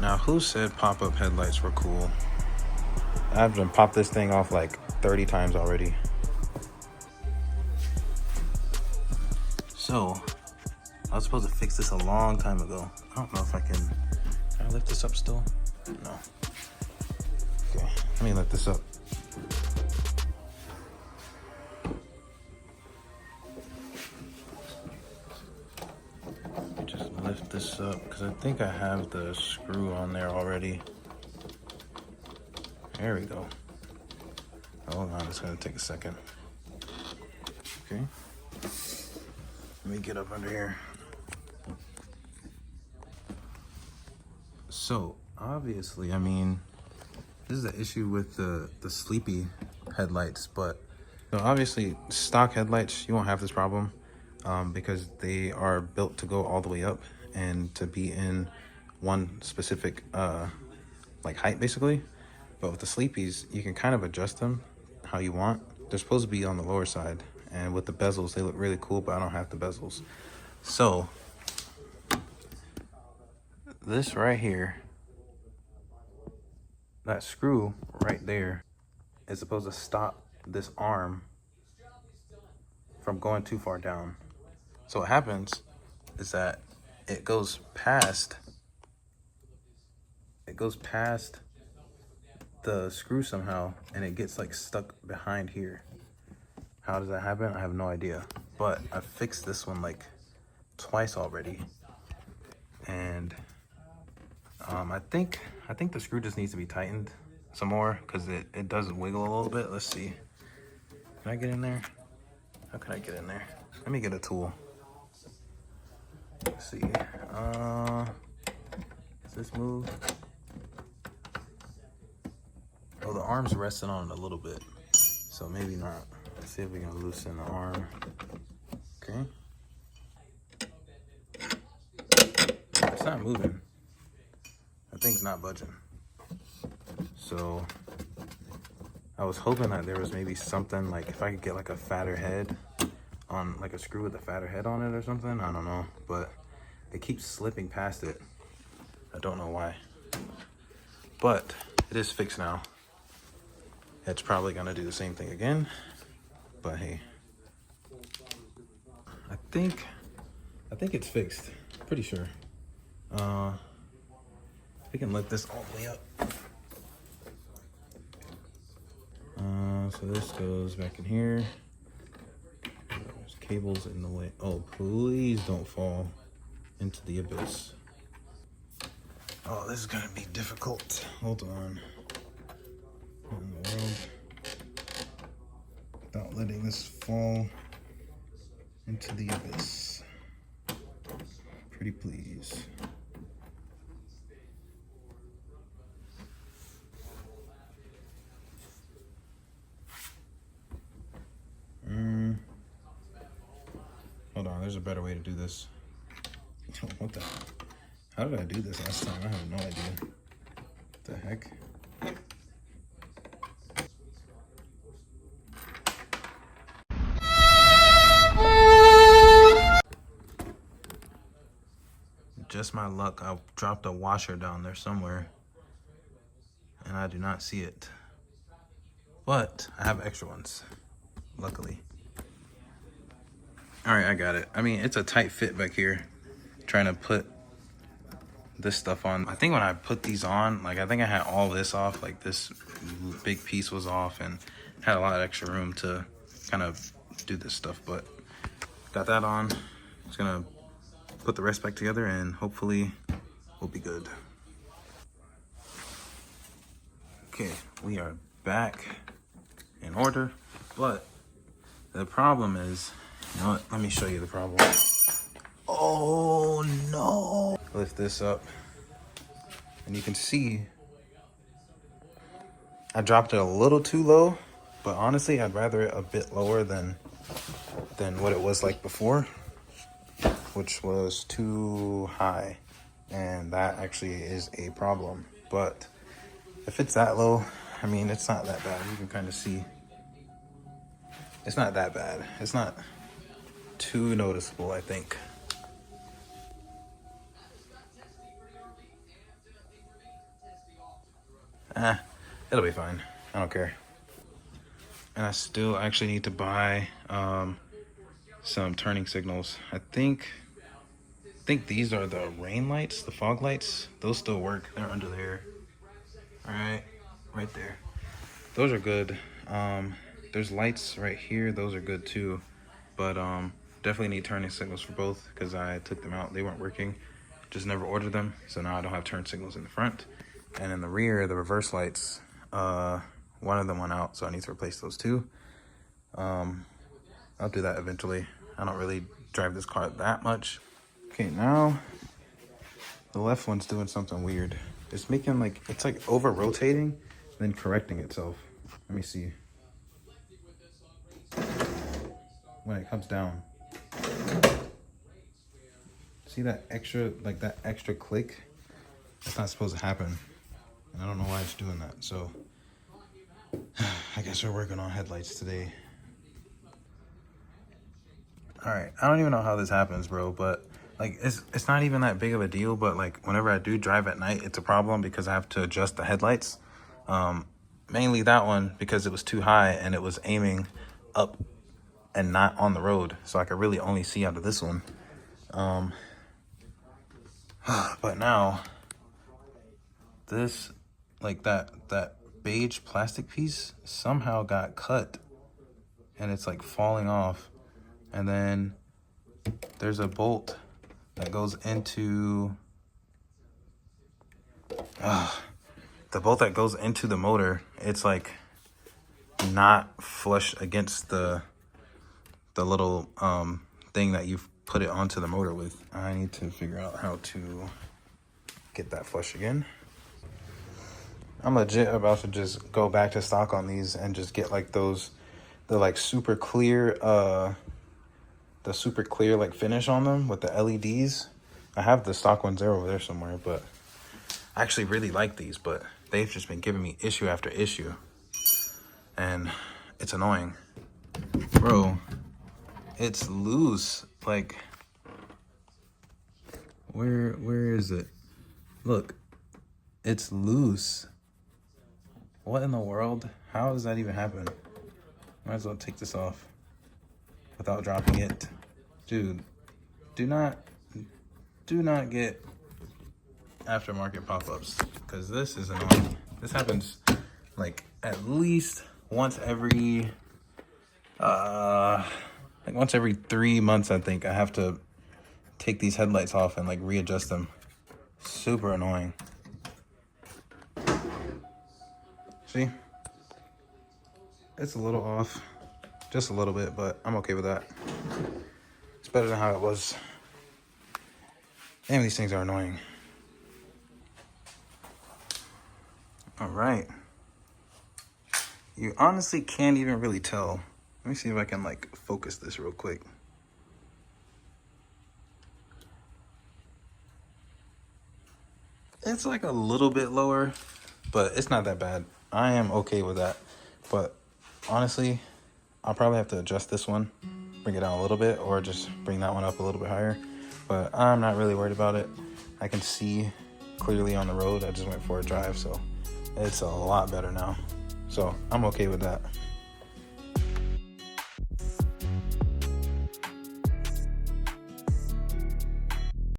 Now, who said pop-up headlights were cool? I've done popped this thing off like 30 times already. So, I was supposed to fix this a long time ago. I don't know if I can I lift this up still? No. Okay, let me lift this up. Just lift this up because I think I have the screw on there already. There we go. Hold on, it's gonna take a second. Okay. Let me get up under here. So, obviously, I mean, this is the issue with the sleepy headlights, but so obviously stock headlights, you won't have this problem because they are built to go all the way up and to be in one specific like height basically. But with the sleepies, you can kind of adjust them how you want. They're supposed to be on the lower side, and with the bezels, they look really cool, but I don't have the bezels. So this right here, that screw right there is supposed to stop this arm from going too far down. So what happens is that it goes past the screw somehow, and it gets like stuck behind here. How does that happen? I have no idea, but I fixed this one like twice already, and I think the screw just needs to be tightened some more because it does wiggle a little bit. Let's see. Can I get in there? How can I get in there? Let me get a tool. Let's see. Does this move? Oh, the arm's resting on it a little bit, so maybe not. Let's see if we can loosen the arm. Okay. It's not moving. That thing's not budging. So I was hoping that there was maybe something like if I could get like a fatter head on, like a screw with a fatter head on it or something. I don't know, but it keeps slipping past it. I don't know why, but it is fixed now. It's probably gonna do the same thing again, but hey, I think it's fixed. Pretty sure. We can lift this all the way up. So this goes back in here. There's cables in the way. Oh, please don't fall into the abyss. Oh, this is gonna be difficult. Hold on. What in the world? Without letting this fall into the abyss. Pretty please. Hold on, there's a better way to do this. What the? How did I do this last time? I have no idea. What the heck? Just my luck, I dropped a washer down there somewhere, and I do not see it. But I have extra ones, luckily. All right, I got it. I mean, it's a tight fit back here. Trying to put this stuff on. I think when I put these on, like I think I had all this off, like this big piece was off and had a lot of extra room to kind of do this stuff, but got that on. Just gonna put the rest back together and hopefully we'll be good. Okay, we are back in order, but the problem is, you know what, let me show you the problem. Oh no! Lift this up and you can see I dropped it a little too low, but honestly I'd rather it a bit lower than what it was like before, which was too high, and that actually is a problem. But if it's that low, I mean, it's not that bad. You can kind of see it's not that bad. It's not too noticeable, I think. it'll be fine. I don't care. And I still actually need to buy some turning signals. I think these are the rain lights, the fog lights. Those still work. They're under there. All right there. Those are good. There's lights right here. Those are good too. But definitely need turning signals for both because I took them out. They weren't working. Just never ordered them. So now I don't have turn signals in the front. And in the rear, the reverse lights, one of them went out, so I need to replace those too. I'll do that eventually. I don't really drive this car that much. Okay, now the left one's doing something weird. It's making like, it's like over rotating, then correcting itself. Let me see. When it comes down. See that extra, like that extra click? That's not supposed to happen. And I don't know why it's doing that. So I guess we're working on headlights today. All right, I don't even know how this happens, bro, but like it's not even that big of a deal, but like whenever I do drive at night, it's a problem because I have to adjust the headlights. Mainly that one because it was too high and it was aiming up and not on the road. So I could really only see out of this one. But now this, like that beige plastic piece somehow got cut and it's like falling off. And then there's a bolt that goes into the bolt that goes into the motor. It's like not flush against the little thing that you've put it onto the motor with. I need to figure out how to get that flush again. I'm legit about to just go back to stock on these and just get like those, the like super clear like finish on them with the LEDs. I have the stock ones there over there somewhere, but I actually really like these, but they've just been giving me issue after issue and it's annoying. Bro, it's loose. Like, where is it? Look, it's loose. What in the world? How does that even happen? Might as well take this off without dropping it. Dude, do not get aftermarket pop-ups because this is annoying. This happens like at least once every once every 3 months. I think I have to take these headlights off and like readjust them. Super annoying. See? It's a little off. Just a little bit, but I'm okay with that. It's better than how it was. Damn, these things are annoying. All right. You honestly can't even really tell. Let me see if I can like focus this real quick. It's like a little bit lower, but it's not that bad. I am okay with that. But honestly, I'll probably have to adjust this one, bring it down a little bit, or just bring that one up a little bit higher. But I'm not really worried about it. I can see clearly on the road. I just went for a drive, so it's a lot better now. So I'm okay with that.